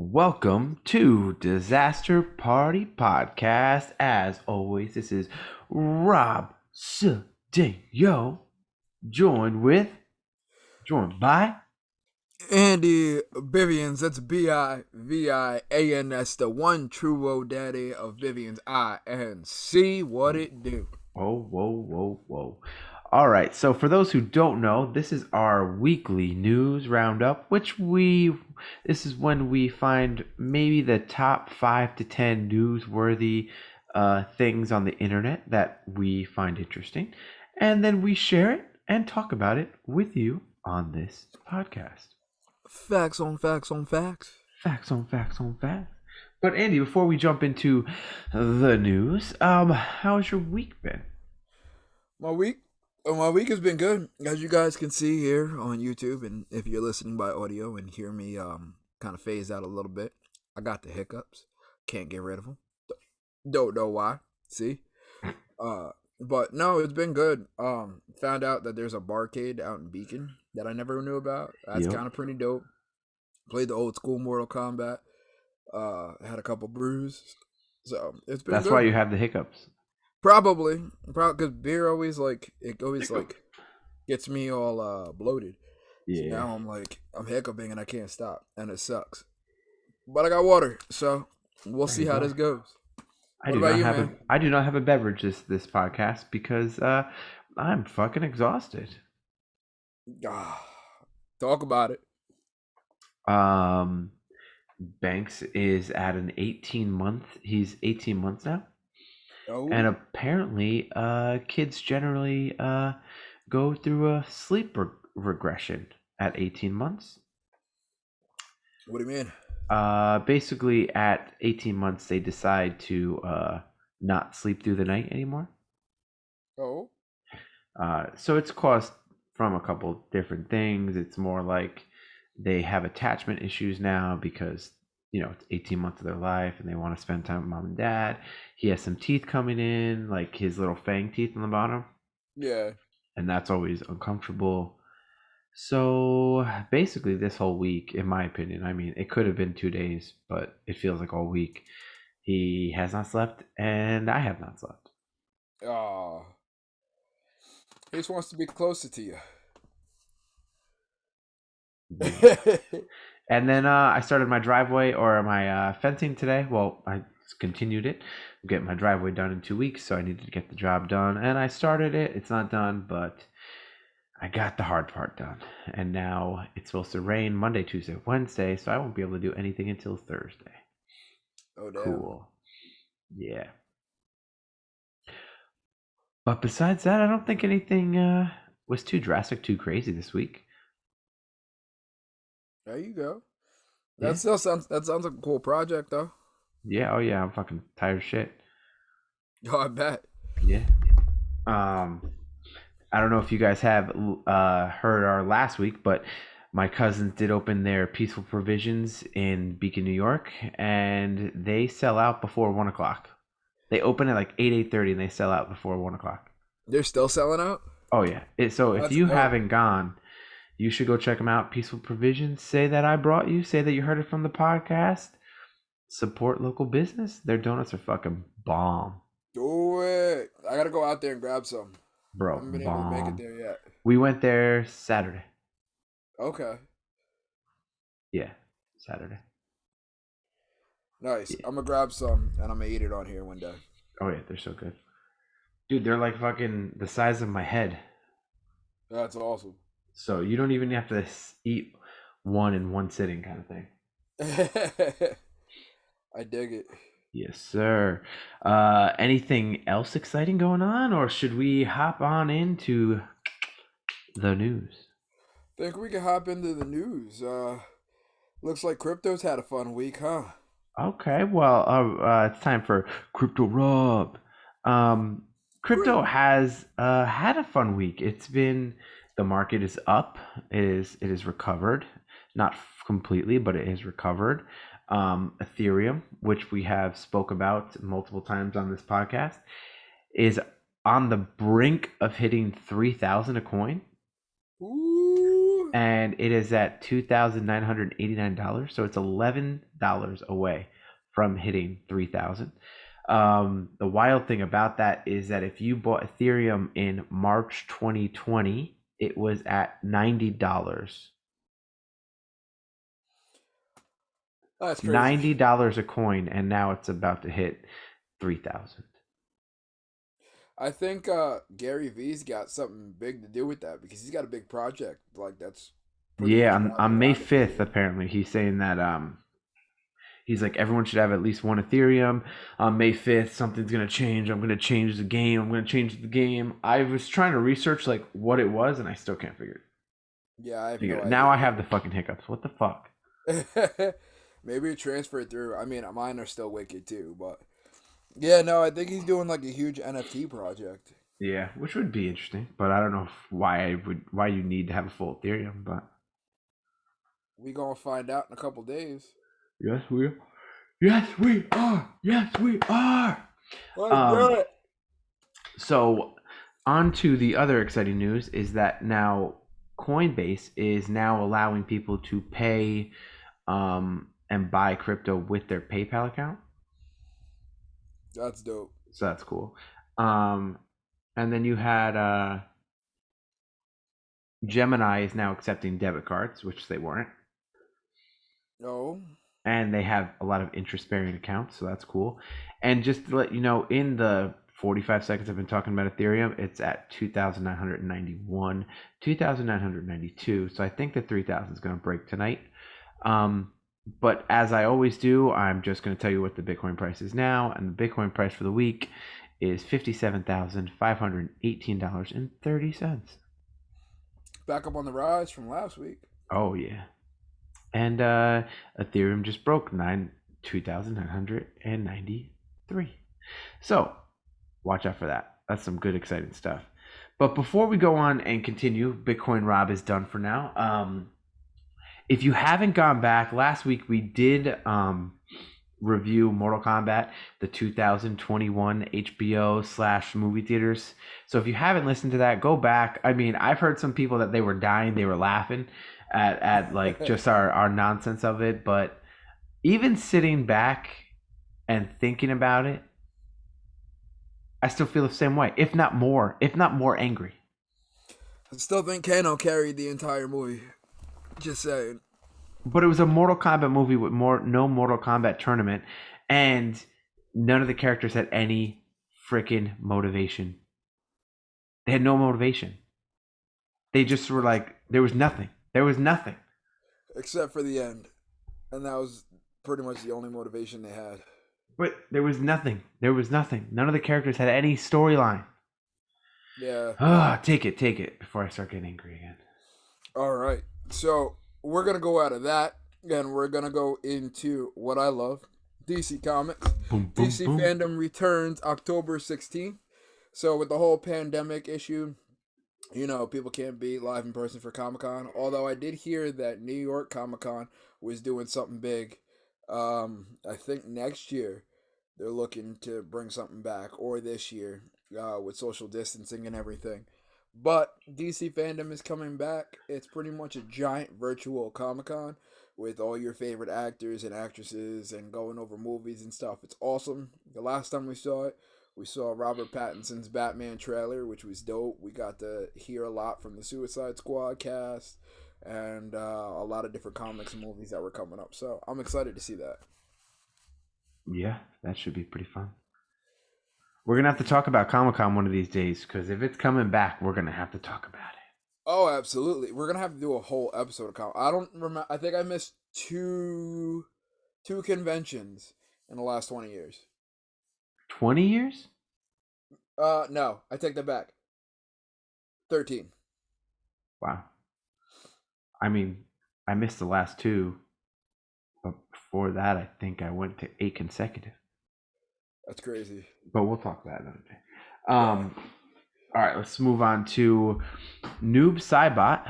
Welcome to Disaster Party Podcast. As always, this is Rob Cedillo, joined by. Andy Vivians, that's Bivians, the one true old daddy of Vivians INC. What it do? Whoa. All right, so for those who don't know, this is our weekly news roundup, this is when we find maybe the top 5 to 10 newsworthy things on the internet that we find interesting, and then we share it and talk about it with you on this podcast. Facts on facts on facts. Facts on facts on facts. But Andy, before we jump into the news, how's your week been? My week has been good, as you guys can see here on YouTube, and if you're listening by audio and hear me kind of phase out a little bit, I got the hiccups. Can't get rid of them. Don't know why. See, but no, it's been good. Found out that there's a barcade out in Beacon that I never knew about. That's Yep. kind of pretty dope. Played the old school Mortal Kombat. Had a couple brews, so it's been. That's good. why you have the hiccups. Probably because beer always gets me all bloated. Yeah. So now I'm hiccuping and I can't stop, and it sucks. But I got water, so we'll see how this goes. I What do about not you, have man? I do not have a beverage this podcast because I'm fucking exhausted. Talk about it. Banks is at an 18 month. He's 18 months now, Oh, and apparently, kids generally go through a sleep regression at 18 months. what do you mean? Basically, at 18 months, they decide to not sleep through the night anymore. Oh, So it's caused from a couple different things. It's more like they have attachment issues now because it's 18 months of their life and they want to spend time with mom and dad. He has some teeth coming in, like his little fang teeth on the bottom, yeah. and that's always uncomfortable. So basically, this whole week, in my opinion, I mean, it could have been 2 days, but it feels like all week. He has not slept, and I have not slept. Oh, he just wants to be closer to you. And then I started my driveway or my fencing today. Well, I continued it. I'm getting my driveway done in 2 weeks, so I needed to get the job done. And I started it. It's not done, but I got the hard part done. And now it's supposed to rain Monday, Tuesday, Wednesday, so I won't be able to do anything until Thursday. Oh, damn. Cool. Yeah. But besides that, I don't think anything was too drastic, too crazy this week. There you go. Yeah. That sounds like a cool project, though. Yeah. Oh, yeah. I'm fucking tired of shit. Oh, I bet. Yeah. I don't know if you guys have heard our last week, but my cousins did open their Peaceful Provisions in Beacon, New York, and they sell out before 1 o'clock. They open at like 8:30, and they sell out before 1 o'clock. They're still selling out. Oh yeah. So if That's you dope. haven't gone, you should go check them out. Peaceful Provisions. Say that I brought you. Say that you heard it from the podcast. Support local business. Their donuts are fucking bomb, Do it. I gotta go out there and grab some. I bro. haven't been able to make it Bomb. there yet. We went there Saturday. Okay. Yeah, Saturday. Nice. Yeah. I'm gonna grab some and I'm gonna eat it on here one day. Oh yeah, they're so good. Dude, they're like fucking the size of my head. That's awesome. So you don't even have to eat one in one sitting kind of thing. I dig it. Yes, sir. Anything else exciting going on, or should we hop on into the news? Think we can hop into the news. Looks like crypto's had a fun week, huh? Okay, well, it's time for Crypto Rob. Crypto has had a fun week. The market is up. It is recovered, not completely, but it is recovered. Ethereum, which we have spoke about multiple times on this podcast, is on the brink of hitting 3,000 a coin. Ooh. and it is at $2,989. So it's $11 away from hitting 3,000. The wild thing about that is that if you bought Ethereum in March 2020, it was at $90. That's crazy. $90 a coin, and now it's about to hit 3,000. I think Gary Vee's got something big to do with that because he's got a big project like that's pretty Yeah, much on, wrapped on May around 5th, Ethereum. apparently, he's saying that he's like, everyone should have at least one Ethereum. On May 5th, something's going to change. I'm going to change the game. I'm going to change the game. I was trying to research like what it was, and I still can't Yeah, I have figure no it. Now idea I have the either. fucking hiccups. What the fuck? Maybe transfer it through. I mean, mine are still wicked too, but yeah, no, I think he's doing like a huge NFT project. Yeah, which would be interesting, but I don't know why you need to have a full Ethereum, but We gonna find out in a couple days. yes, we are. Yes, we are. Yes, we are. Let's do Um, it. so on to the other exciting news is that now Coinbase is now allowing people to pay and buy crypto with their PayPal account. That's dope. So that's cool. Um, and then you had Gemini is now accepting debit cards, which they weren't. No, And they have a lot of interest bearing accounts, so that's cool. And just to let you know, in the 45 seconds I've been talking about Ethereum, it's at 2,991, 2,992. So I think the 3,000 is going to break tonight. But as I always do, I'm just going to tell you what the Bitcoin price is now. And the Bitcoin price for the week is $57,518.30. back up on the rise from last week. Oh, yeah. And Ethereum just broke 2,993. So watch out for that. That's some good, exciting stuff. But before we go on and continue, Bitcoin Rob is done for now. If you haven't gone back, last week we did review Mortal Kombat, the 2021 HBO / movie theaters. So if you haven't listened to that, go back. I mean, I've heard some people that they were dying, they were laughing at like just our nonsense of it. But even sitting back and thinking about it, I still feel the same way, if not more angry. I still think Kano carried the entire movie. Just saying. But it was a Mortal Kombat movie with no Mortal Kombat tournament, and none of the characters had any freaking motivation. They had no motivation. They just were like, there was nothing. There was nothing. Except for the end. And that was pretty much the only motivation they had. But there was nothing. There was nothing. None of the characters had any storyline. Yeah. Ah, take it before I start getting angry again. All right. So we're going to go out of that and we're going to go into what I love DC Comics. Boom, boom, DC boom. Fandom returns October 16th. So with the whole pandemic issue, people can't be live in person for Comic Con. Although I did hear that New York Comic Con was doing something big. I think next year they're looking to bring something back, or this year with social distancing and everything. But DC Fandom is coming back. It's pretty much a giant virtual Comic Con with all your favorite actors and actresses and going over movies and stuff. It's awesome. The last time we saw it, we saw Robert Pattinson's Batman trailer, which was dope. We got to hear a lot from the Suicide Squad cast and a lot of different comics and movies that were coming up. So I'm excited to see that. Yeah, that should be pretty fun. We're gonna have to talk about Comic Con one of these days, because if it's coming back, we're gonna have to talk about it. Oh, absolutely. We're gonna have to do a whole episode of comic. I don't remember. I think I missed two conventions in the last 20 years. 20 years? No, I take that back. 13. Wow. I mean, I missed the last two, but before that, I think I went to 8 consecutive. That's crazy. But we'll talk about it another day. Yeah. All right, let's move on to Noob Saibot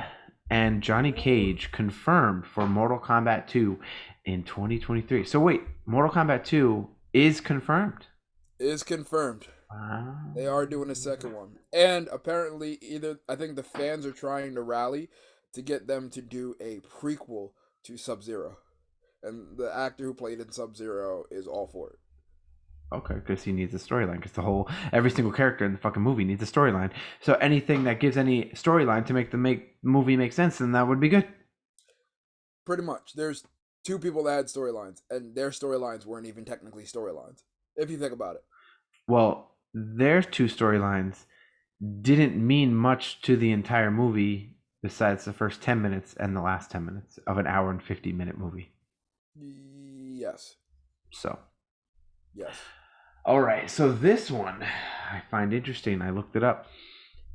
and Johnny Cage confirmed for Mortal Kombat 2 in 2023. So wait, Mortal Kombat 2 is confirmed. Is confirmed. Wow. They are doing a second one. And apparently I think the fans are trying to rally to get them to do a prequel to Sub-Zero, and the actor who played in Sub-Zero is all for it. Okay, because he needs a storyline. Because every single character in the fucking movie needs a storyline. So anything that gives any storyline to make the movie make sense, then that would be good. Pretty much. There's two people that had storylines, and their storylines weren't even technically storylines, if you think about it. Well, their two storylines didn't mean much to the entire movie besides the first 10 minutes and the last 10 minutes of an hour and 50-minute movie. Yes. So. Yes. All right. So this one I find interesting. I looked it up.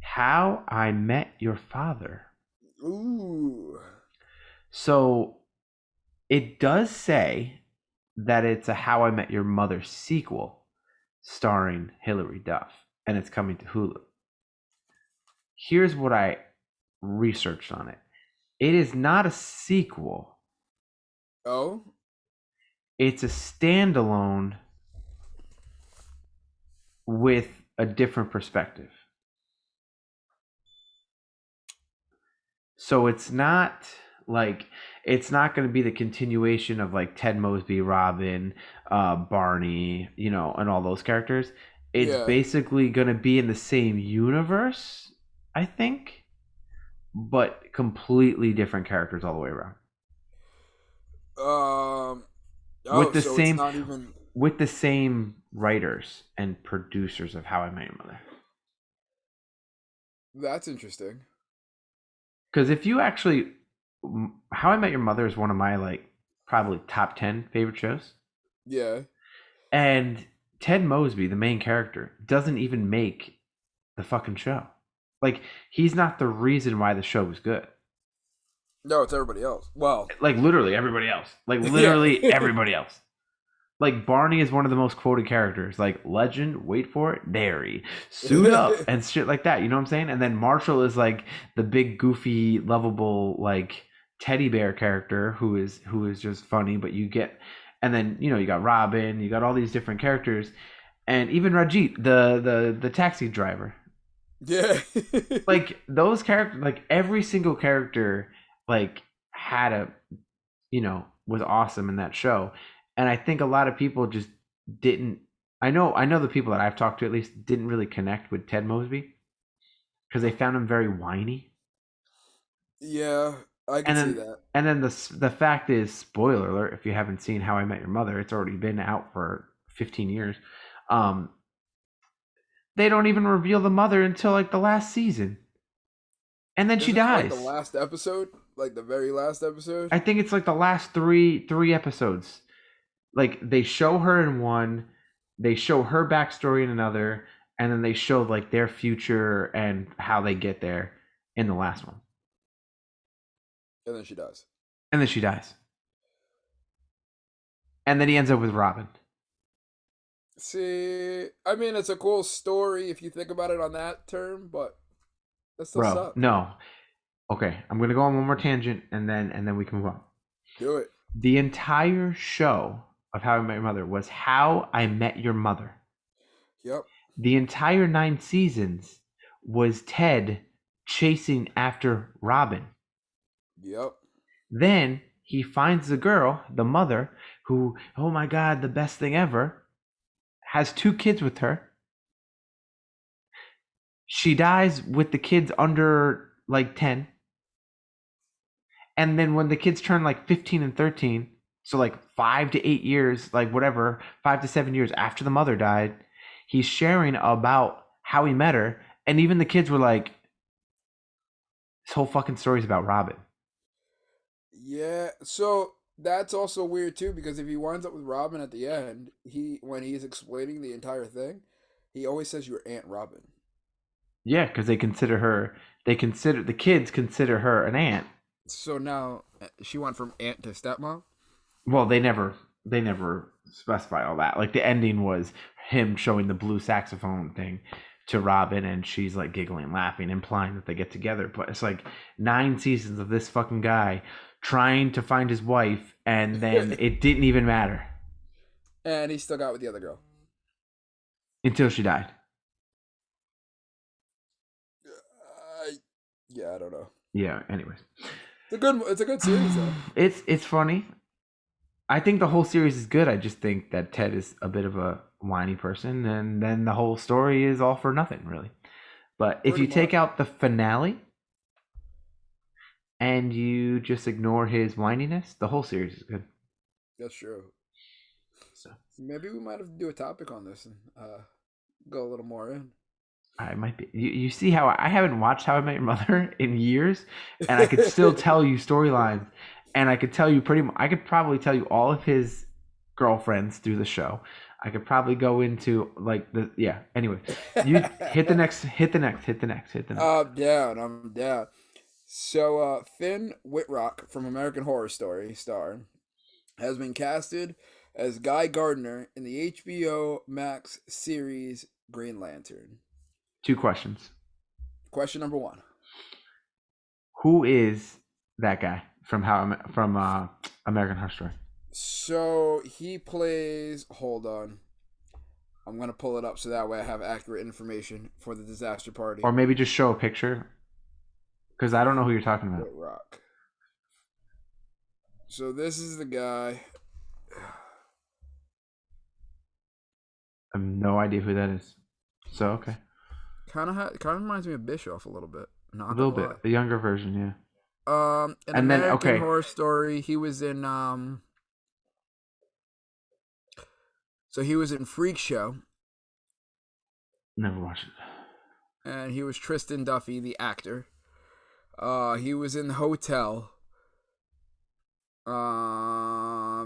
How I Met Your Father. Ooh. So it does say that it's a How I Met Your Mother sequel starring Hilary Duff, and it's coming to Hulu. Here's what I researched on it. It is not a sequel. Oh? It's a standalone with a different perspective. So it's not going to be the continuation of like Ted Mosby, Robin, Barney, and all those characters. It's basically going to be in the same universe, I think, but completely different characters all the way around. With the same writers and producers of How I Met Your Mother. That's interesting. Because if you actually, How I Met Your Mother is one of my probably top 10 favorite shows. Yeah. And Ted Mosby, the main character, doesn't even make the fucking show. He's not the reason why the show was good. No, it's everybody else. Well, literally everybody else. Everybody else. Barney is one of the most quoted characters. Legend, wait for it, dairy, suit up, and shit like that. You know what I'm saying? And then Marshall is the big, goofy, lovable, teddy bear character who is just funny. But you get, and then you got Robin, you got all these different characters, and even Rajit, the taxi driver. Yeah. Those characters, every single character, had was awesome in that show. And I think a lot of people just didn't. I know the people that I've talked to at least didn't really connect with Ted Mosby because they found him very whiny. Yeah, I can see that. And then the fact is, spoiler alert, if you haven't seen How I Met Your Mother, it's already been out for 15 years. They don't even reveal the mother until the last season, and then she dies. The last episode, the very last episode. I think it's the last three episodes. They show her in one, they show her backstory in another, and then they show their future and how they get there in the last one. And then she dies. And then he ends up with Robin. See, I mean, it's a cool story if you think about it on that term, but that still sucks. No. Okay, I'm gonna go on one more tangent, and then we can move on. Do it. The entire show of How I Met Your Mother was How I Met Your Mother. Yep. The entire 9 seasons was Ted chasing after Robin. Yep. Then he finds the girl, the mother, who, oh my God, the best thing ever, has 2 kids with her. She dies with the kids under 10. And then when the kids turn 15 and 13, so 5 to 8 years, 5 to 7 years after the mother died, he's sharing about how he met her. And even the kids were this whole fucking story's about Robin. Yeah, so that's also weird too, because if he winds up with Robin at the end, when he's explaining the entire thing, he always says your Aunt Robin. Yeah, because the kids consider her an aunt. So now she went from aunt to stepmom? Well, they never specify all that. The ending was him showing the blue saxophone thing to Robin, and she's giggling, laughing, implying that they get together. But it's 9 seasons of this fucking guy trying to find his wife, and then it didn't even matter. And he still got with the other girl. Until she died. Yeah, I don't know. Yeah. Anyways, It's a good series though. it's funny. I think the whole series is good. I just think that Ted is a bit of a whiny person, and then the whole story is all for nothing, really. But if Pretty you much. take out the finale and you just ignore his whininess, the whole series is good. That's true. So Maybe we might have to do a topic on this and go a little more in. I might be. You see how I haven't watched How I Met Your Mother in years, and I could still tell you storylines, and I could tell you pretty. I could probably tell you all of his girlfriends through the show. I could probably go into like the yeah. Anyway, you hit the next, hit the next, hit the next, hit the next. I'm down. I'm down. So, Finn Whitrock from American Horror Story star has been casted as Guy Gardner in the HBO Max series Green Lantern. Two questions. Question number one. Who is that guy from American Horror Story? So he plays. Hold on. I'm gonna pull it up so that way I have accurate information for the disaster party. Or maybe just show a picture, because I don't know who you're talking about. Whitrock. So this is the guy. I have no idea who that is. So okay, Kind of reminds me of Bischoff a little bit. Not a little gonna bit, a younger version, yeah. lie. An And then American okay, Horror Story. He was in So he was in Freak Show, never watched it. and he was Tristan Duffy, the actor. He was in The Hotel.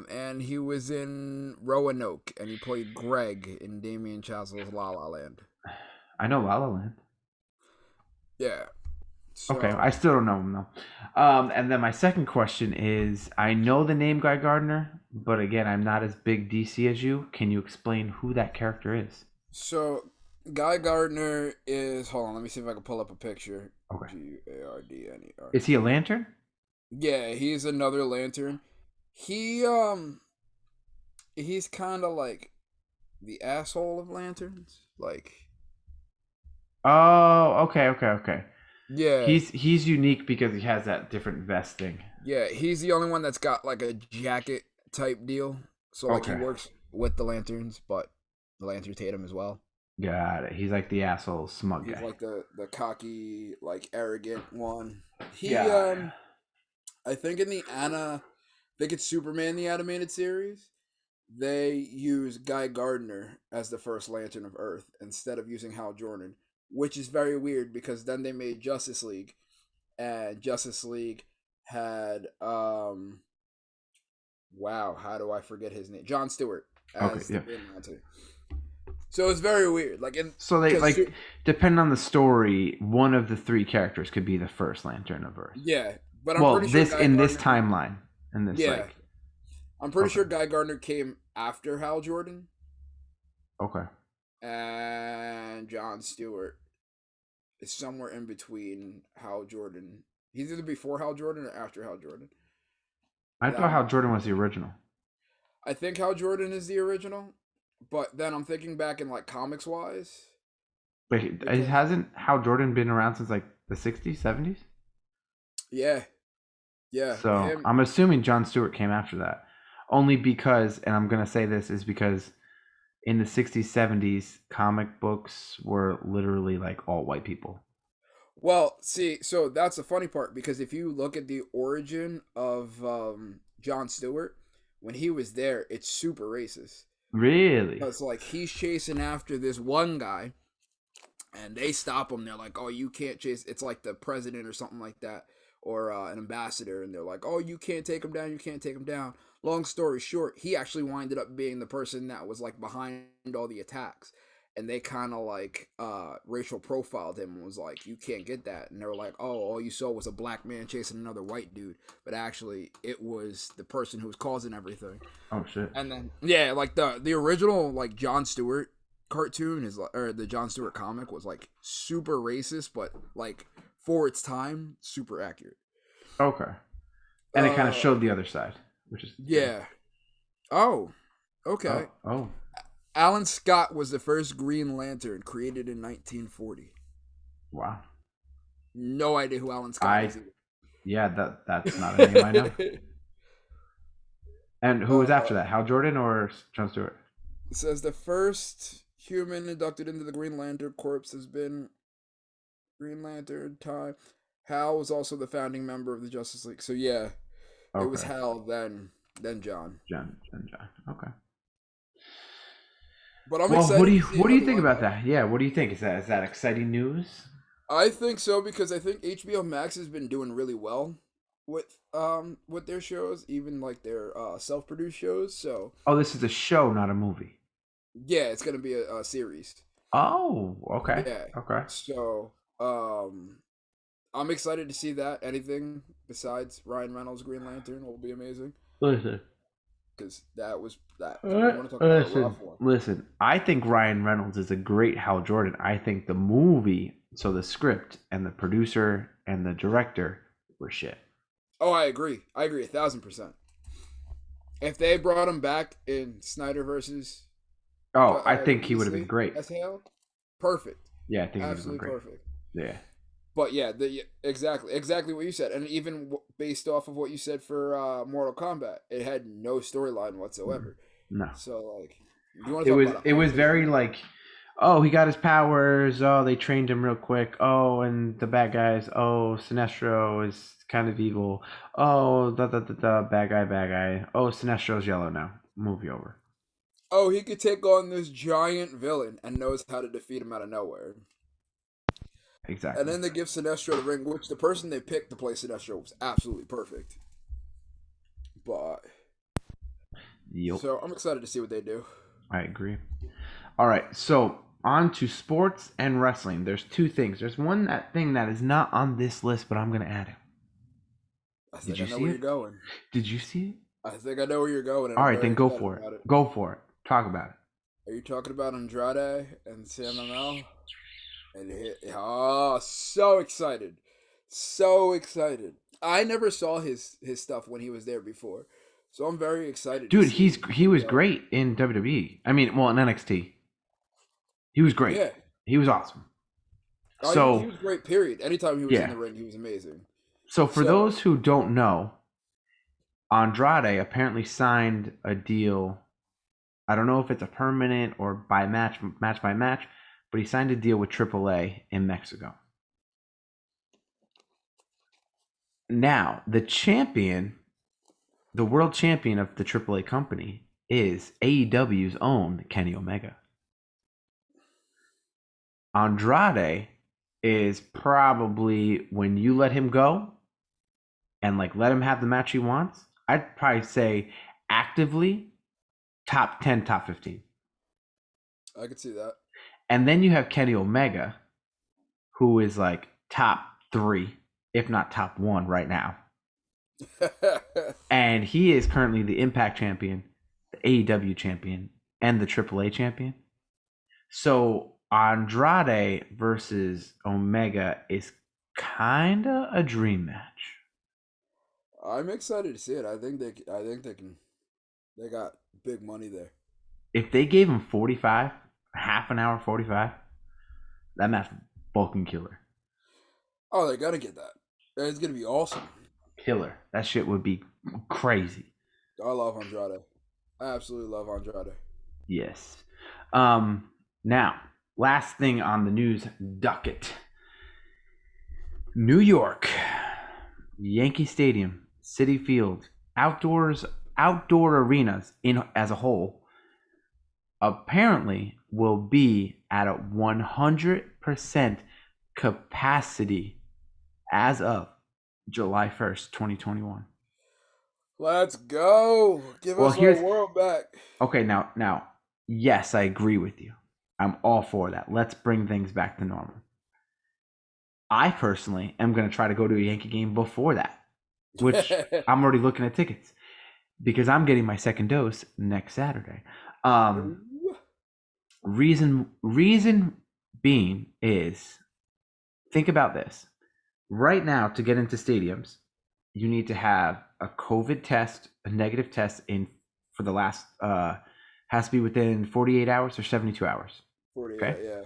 And he was in Roanoke, and he played Greg in Damien Chazelle's La La Land. I know La La Land. Yeah. So, Okay, I still don't know him though. And then my second question is: I know the name Guy Gardner, but again, I'm not as big DC as you. Can you explain who that character is? So Guy Gardner is. Hold on, let me see if I can pull up a picture. Okay. Gardner. Is he a lantern? Yeah, he's another lantern. He's kind of like the asshole of lanterns. Like, Oh, okay. yeah, He's unique because he has that different vest thing. yeah, he's the only one that's got like a jacket type deal. So like he Okay. works with the lanterns, but the lanterns hate him as well. Got it. He's like the asshole smug He's guy. like the cocky, like arrogant one. He Yeah. I think I think it's Superman the animated series. They use Guy Gardner as the first Lantern of Earth instead of using Hal Jordan, which is very weird because then they made Justice League, and Justice League had wow, how do I forget his name? John Stewart Okay. as the Yeah. Green Lantern. So it's very weird. Like in So they because like, depending on the story, one of the three characters could be the first Lantern of Earth. yeah, but I'm Well, pretty sure this Guy in this Gardner. timeline, in this Yeah, like I'm pretty sure okay, Guy Gardner came after Hal Jordan, okay. and John Stewart is somewhere in between Hal Jordan. He's either before Hal Jordan or after Hal Jordan. I But thought Hal Jordan was the original. I think Hal Jordan is the original, but then I'm thinking back in like comics wise But it because hasn't Hal Jordan been around since like the 60s, 70s? yeah, yeah, So him. I'm assuming John Stewart came after that. Only because, and I'm gonna say this is because in the 60s, 70s, comic books were literally like all white people. Well, see, so that's the funny part because if you look at the origin of John Stewart, when he was there, it's super racist. Really? Because like he's chasing after this one guy, and they stop him. They're like, "Oh, you can't chase." It's like the president or something like that, or an ambassador, and they're like, "Oh, you can't take him down. You can't take him down." Long story short, he actually winded up being the person that was like behind all the attacks, and they kind of like racial profiled him and was like, "You can't get that," and they were like, "Oh, all you saw was a black man chasing another white dude," but actually, it was the person who was causing everything. Oh shit. And then yeah, like the original like John Stewart cartoon is like, or the John Stewart comic was like super racist, but like for its time, super accurate. Okay. And it kind of Uh, showed the other side, which is good. yeah. Oh, okay. Oh. Alan Scott was the first Green Lantern created in 1940. Wow. No idea who Alan Scott I is either. Yeah, that's not a name I know. And who was after uh, that? Hal Jordan or Jon Stewart? it says the first human inducted into the Green Lantern Corps has been Green Lantern time. Hal was also the founding member of the Justice League. So yeah, it was Okay, Hal then John. John. Okay. But I'm Well, what do excited you to see what do how you they think line about up. that? Yeah, what do you think? Is that exciting news? I think so because I think HBO Max has been doing really well with their shows, even like their self-produced shows. So Oh, this is a show, not a movie. yeah, it's gonna be a series. Oh, okay, Yeah. okay. So I'm excited to see that. Anything besides Ryan Reynolds Green Lantern will be amazing Listen, because that. You want to talk about a listen, rough one? listen. I think Ryan Reynolds is a great Hal Jordan. I think the movie, so the script and the producer and the director were shit. Oh, I agree. I agree 1,000%. If they brought him back in Snyder versus Oh, I think he would have been DC great. as Hale, perfect, Yeah, I think he would have been absolutely great. perfect. Yeah. But yeah, exactly what you said, and even based off of what you said for Mortal Kombat, it had no storyline Mm. whatsoever. No. So like, you want It to talk was about it a was very unfinished? like, oh, he got his powers. Oh, they trained him real quick. Oh, and the bad guys. Oh, Sinestro is kind of evil. Oh, the bad guy, bad guy. Oh, Sinestro's yellow now. Movie over. Oh, he could take on this giant villain and knows how to defeat him out of nowhere. And Exactly. then they give Sinestro the ring, which the person they picked to play Sinestro was absolutely perfect. But Yep. so I'm excited to see what they do. I agree. All right, so on to sports and wrestling. There's two things. There's one that thing that is not on this list, but I'm gonna add it. I Did think you I know see where you're it? going. Did you see it? I think I know where you're going, and All I'm right, very then go excited for it. about it. Go for it. Talk about it. Are you talking about Andrade and CMML? And oh, so excited, so excited. I never saw his stuff when he was there before, so I'm very excited to Dude, see he him was go. great in WWE. I mean, well, in NXT. He was great. Yeah, He was awesome. he So, was great. Period. Anytime he was in yeah. the ring, he was amazing. So for So those who don't know, Andrade apparently signed a deal. I don't know if it's a permanent or by match by match, but he signed a deal with AAA in Mexico. Now, the world champion of the AAA company is AEW's own Kenny Omega. Andrade is probably, when you let him go and like let him have the match he wants, I'd probably say actively top 10, top 15. I could see that. And then you have Kenny Omega, who is like top 3, if not top 1 right now. And he is currently the Impact champion, the AEW champion, and the AAA champion. So Andrade versus Omega is kind of a dream match. I'm excited to see it. I think they can. They got big money there. If they gave him 45, half an hour 45, that match fucking killer. Oh, they gotta get that. It's gonna be awesome. Killer. That shit would be crazy. I love Andrade. I absolutely love Andrade. Yes. Now, last thing on the news docket. New York, Yankee Stadium, City Field, outdoor arenas in as a whole apparently will be at a 100% capacity as of July 1st, 2021. Let's go. Give Well, us our here's world back. okay now yes, I agree with you. I'm all for that. Let's bring things back to normal. I personally am going to try to go to a Yankee game before that, which I'm already looking at tickets because I'm getting my second dose next Saturday. Um, reason being is, think about this. Right now, to get into stadiums, you need to have a COVID test, a negative test in for the last has to be within 48 hours or 72 hours. 48, Okay, yeah.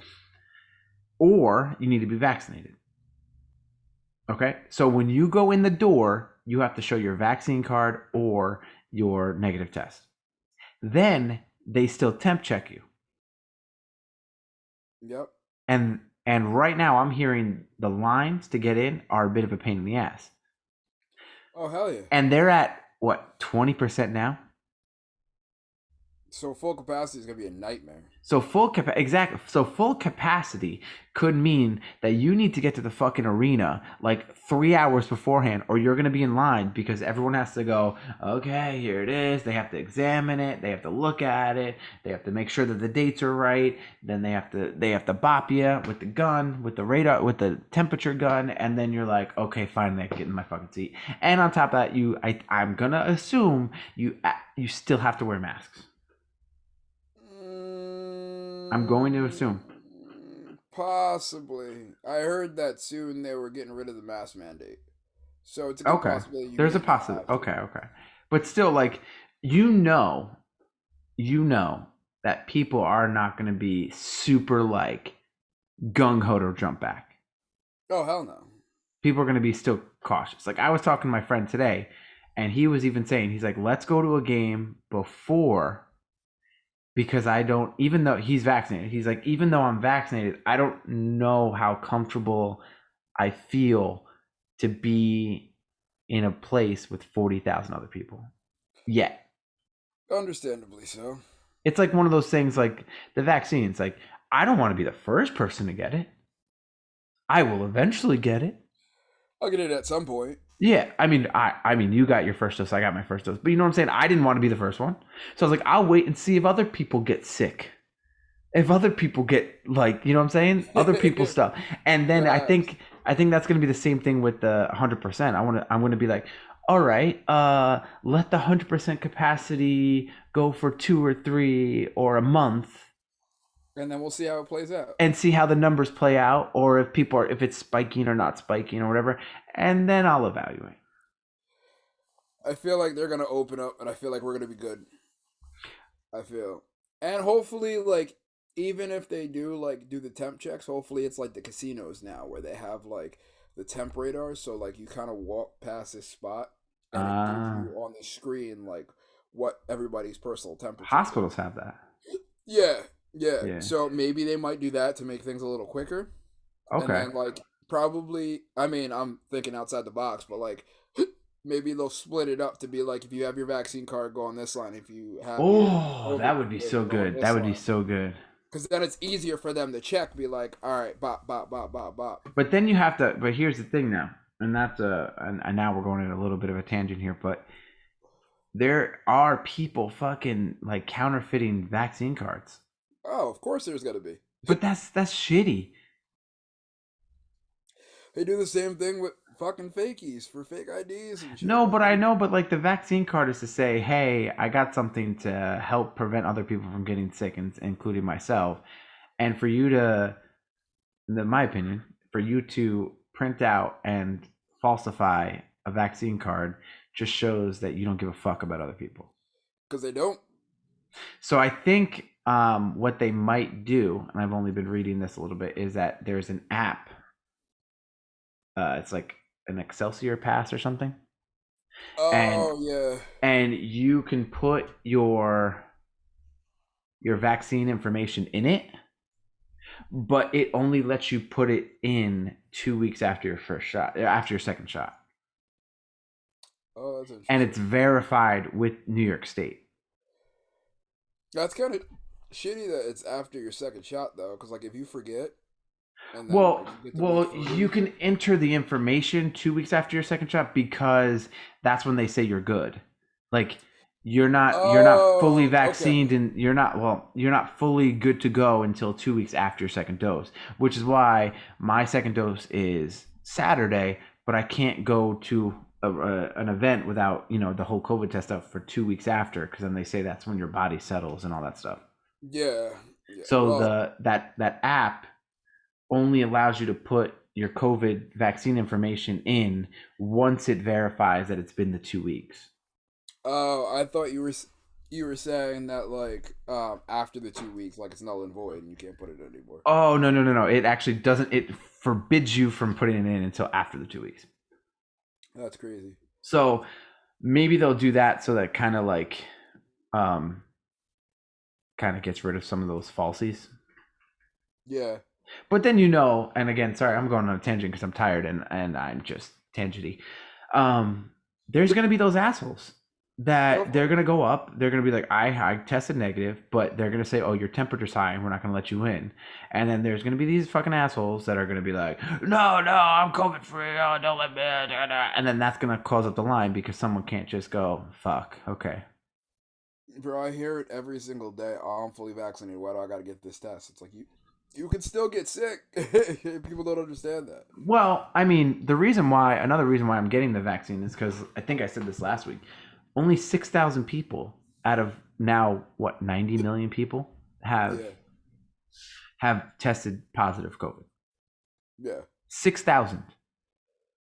or you need to be vaccinated. Okay. So when you go in the door, you have to show your vaccine card or your negative test. Then they still temp check you. Yep. And right now I'm hearing the lines to get in are a bit of a pain in the ass. Oh hell yeah. And they're at what, 20% now? So full capacity is gonna be a nightmare. So full capacity could mean that you need to get to the fucking arena like 3 hours beforehand, or you're gonna be in line because everyone has to go. Okay, here it is. They have to examine it. They have to look at it. They have to make sure that the dates are right. Then they have to bop you with the gun, with the radar, with the temperature gun, and then you're like, okay, finally I can get in my fucking seat. And on top of that, I'm gonna assume you still have to wear masks. I'm going to assume. Possibly. I heard that soon they were getting rid of the mask mandate. So it's a good Okay. possibility you There's a may not possibility. have to. Okay. But still, like, you know, you know that people are not going to be super, like, gung ho to jump back. Oh, hell no. People are going to be still cautious. Like, I was talking to my friend today, and he was even saying, he's like, let's go to a game before, because even though he's vaccinated, he's like, even though I'm vaccinated, I don't know how comfortable I feel to be in a place with 40,000 other people yet. Understandably so. It's like one of those things like the vaccines. Like, I don't want to be the first person to get it. I will eventually get it. I'll get it at some point. Yeah, I mean, you got your first dose, I got my first dose, but you know what I'm saying? I didn't want to be the first one, so I was like, I'll wait and see if other people get sick, if other people get, like, you know what I'm saying, other people's stuff, and then I Facts. think that's gonna be the same thing with the 100%. I'm gonna be like, all right, let the 100% capacity go for 2 or 3 or a month, And then we'll see how it plays out. and see how the numbers play out, or if it's spiking or not spiking or whatever, and then I'll evaluate. I feel like they're gonna open up, and I feel like we're gonna be good. I feel, and hopefully, like even if they do the temp checks, hopefully it's like the casinos now where they have like the temp radars, so like you kind of walk past this spot, and it gives Uh, you on the screen like what everybody's personal temperature Hospitals is. have that. Yeah, yeah. Yeah. So maybe they might do that to make things a little quicker, and Okay. then like probably, I mean, I'm thinking outside the box, but like maybe they'll split it up to be like if you have your vaccine card, go on this line. If you have your Oh, COVID that would be so card, go on good. That this would be line. so good. Because then it's easier for them to check, be like, all right, bop, bop, bop, bop, bop. But then you have to. But here's the thing now, and that's and now we're going in a little bit of a tangent here, but there are people fucking like counterfeiting vaccine cards. Oh, of course there's got to be. But that's shitty. They do the same thing with fucking fakies for fake IDs and shit. No, but Like, I know, but like the vaccine card is to say, hey, I got something to help prevent other people from getting sick, including myself. And for you to, in my opinion, for you to print out and falsify a vaccine card just shows that you don't give a fuck about other people. because they don't. So I think what they might do, and I've only been reading this a little bit, is that there's an app. It's like an Excelsior Pass or something, and Oh, yeah. you can put your vaccine information in it, but it only lets you put it in 2 weeks after your first shot, after your second shot, Oh, that's and it's interesting. verified with New York State. That's kind of shitty that it's after your second shot, though, because, like, if you forget and then, Well, like, you get to wait for a you week. can enter the information 2 weeks after your second shot because that's when they say you're good. Like, you're not fully Oh, okay. vaccinated, and you're not fully good to go until 2 weeks after your second dose, which is why my second dose is Saturday, but I can't go to an event without the whole COVID test stuff for 2 weeks after, because then they say that's when your body settles and all that stuff. Yeah. Yeah. So Well, that app only allows you to put your COVID vaccine information in once it verifies that it's been the 2 weeks. oh, I thought You were saying that like after the 2 weeks, like it's null and void, and you can't put it anymore. Oh, no, no, no, no. It actually doesn't. It forbids you from putting it in until after the 2 weeks. That's crazy. So maybe they'll do that so that kind of like, kind of gets rid of some of those falsies. Yeah. But then and again, sorry, I'm going on a tangent because I'm tired and I'm just tangenty. There's gonna be those assholes that they're gonna go up. They're gonna be like, I tested negative, but they're gonna say, oh, your temperature's high, and we're not gonna let you in. And then there's gonna be these fucking assholes that are gonna be like, no, I'm COVID free. Oh, don't let me. And then that's gonna close up the line because someone can't just go, fuck, okay. Bro, I hear it every single day. Oh, I'm fully vaccinated. Why do I got to get this test? It's like you can still get sick. People don't understand that. Well, I mean, another reason why I'm getting the vaccine is because I think I said this last week. Only 6,000 people out of now, 90 million people have tested positive COVID. Yeah. 6,000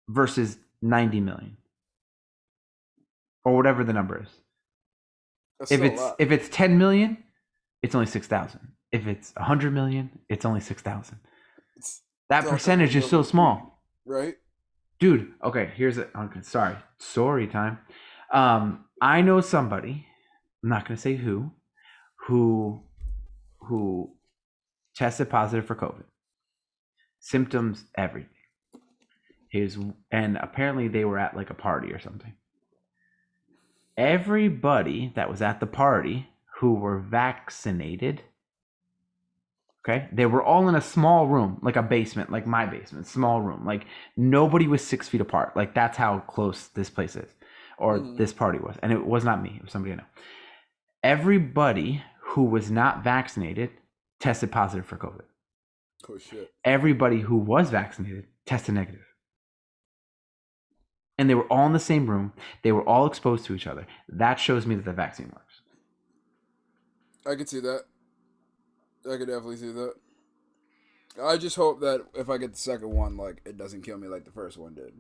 versus 90 million. Or whatever the number is. That's if it's 10 million, it's only 6,000. If it's 100 million, it's only 6,000. That percentage is so small. Right? Dude, okay, here's it. Okay, story time. I know somebody, I'm not going to say who tested positive for COVID. Symptoms, everything. And apparently they were at like a party or something. Everybody that was at the party who were vaccinated, okay, they were all in a small room, like a basement, like my basement, small room. Like nobody was 6 feet apart. Like that's how close this place is, or this party was. And it was not me, it was somebody I know. Everybody who was not vaccinated tested positive for COVID. Oh shit. Everybody who was vaccinated tested negative. And they were all in the same room. They were all exposed to each other. That shows me that the vaccine works. I could see that. I could definitely see that. I just hope that if I get the second one, like it doesn't kill me like the first one did.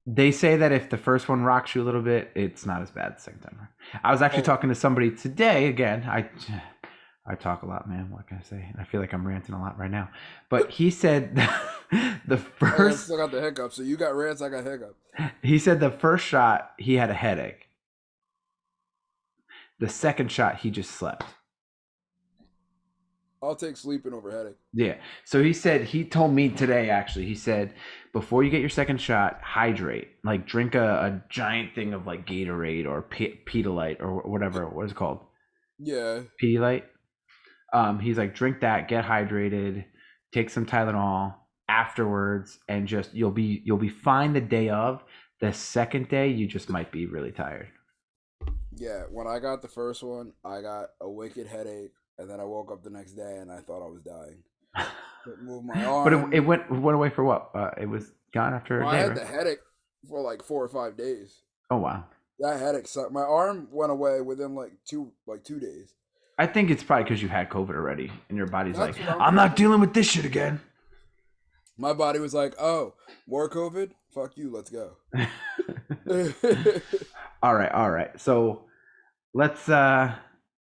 They say that if the first one rocks you a little bit, it's not as bad the second time. I was actually talking to somebody today. Again, I talk a lot, man. What can I say? I feel like I'm ranting a lot right now. But he said the first. I still got the hiccups. So you got rants, I got hiccups. He said the first shot he had a headache. The second shot he just slept. I'll take sleeping over headache. Yeah. So he told me today, actually, he said, before you get your second shot, hydrate. Like drink a giant thing of like Gatorade or Pedialyte or whatever. What is it called? Yeah. Pedialyte. He's like, drink that, get hydrated, take some Tylenol afterwards, and just you'll be fine the day of. The second day, you just might be really tired. Yeah. When I got the first one, I got a wicked headache. And then I woke up the next day and I thought I was dying. Couldn't move my arm. But it went away for what? It was gone after a day, I had right? the headache for like 4 or 5 days. Oh wow. That headache sucked. My arm went away within like 2 days. I think it's probably because you had COVID already, and your body's like, I'm not dealing with this shit again. My body was like, oh, more COVID? Fuck you, let's go. All right. So let's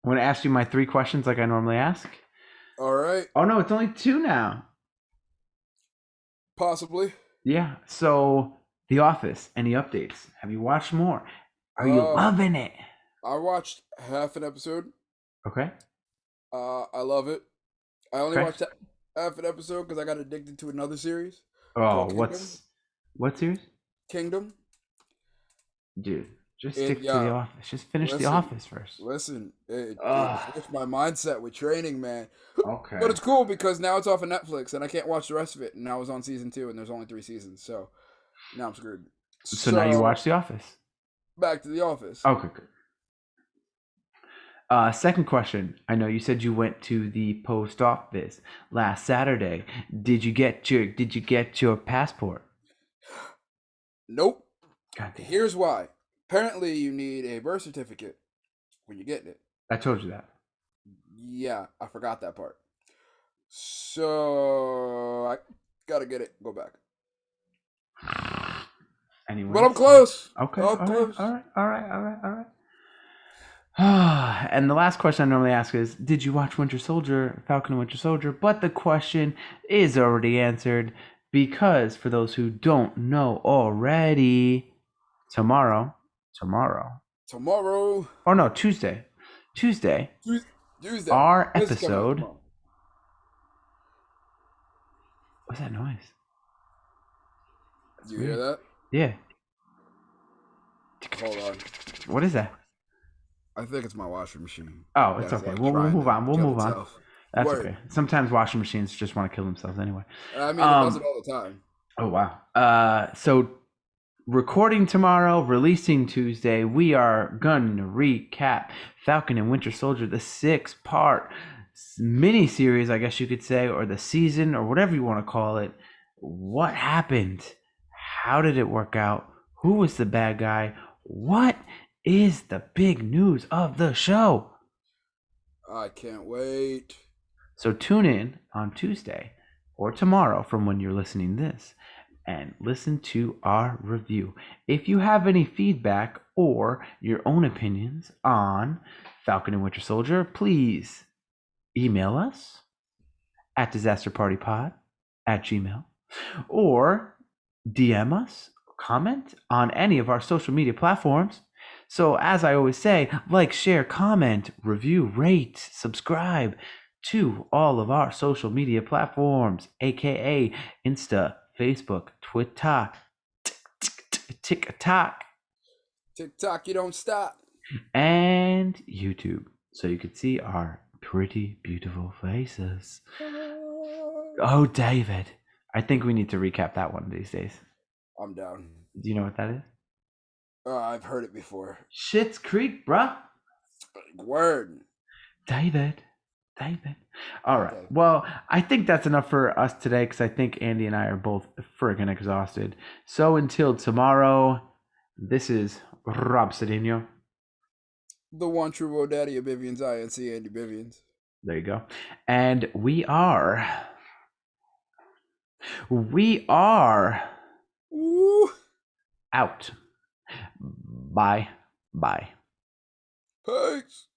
I'm going to ask you my 3 questions like I normally ask. All right. Oh, no, it's only 2 now. Possibly. Yeah. So, The Office, any updates? Have you watched more? Are you loving it? I watched half an episode. Okay. I love it. I only watched half an episode because I got addicted to another series. Oh, what series? Kingdom. Dude. Just stick to The Office. Just finish The Office first. Listen, it changed my mindset with training, man. Okay. But it's cool because now it's off of Netflix and I can't watch the rest of it. And now it's on season 2 and there's only 3 seasons. So now I'm screwed. So now you watch The Office. Back to The Office. Okay, good. Second question. I know you said you went to the post office last Saturday. Did you get your passport? Nope. Goddamn. Here's why. Apparently, you need a birth certificate when you're getting it. I told you that. Yeah, I forgot that part. So I gotta get it. Go back. Anyway, but I'm close. Okay. I'm close. All right. And the last question I normally ask is, did you watch Winter Soldier, Falcon and Winter Soldier? But the question is already answered because for those who don't know already, tomorrow, Tomorrow. oh no, Tuesday, Tuesday. our This is coming out episode. tomorrow. What's that noise? Do you hear that? Yeah. Hold on. What is that? I think it's my washing machine. Oh, it's That's okay. like We'll trying move to on. We'll kill move on. itself. That's Word. okay. Sometimes washing machines just want to kill themselves anyway. I mean, it does it all the time. Oh wow. So recording tomorrow, releasing Tuesday, we are gonna recap Falcon and Winter Soldier, the 6-part mini series, I guess you could say, or the season, or whatever you want to call it. What happened? How did it work out? Who was the bad guy? What is the big news of the show? I can't wait. So tune in on Tuesday or tomorrow from when you're listening this and listen to our review. If you have any feedback or your own opinions on Falcon and Winter Soldier, please email us at disasterpartypod@gmail.com or DM us, comment on any of our social media platforms. So as I always say, like, share, comment, review, rate, subscribe to all of our social media platforms, aka Insta, Facebook, Twitter, TikTok, TikTok, you don't stop. and YouTube, so you could see our pretty beautiful faces. Oh, David, I think we need to recap that one these days. I'm down. Do you know what that is? I've heard it before. Schitt's Creek, bruh. Word. David. All right. Okay. Well, I think that's enough for us today because I think Andy and I are both friggin' exhausted. So until tomorrow, this is Rob Cedinho. The one true world daddy of Bivians, INC Andy Bivians. There you go. And we are Woo. out. Bye. Peace.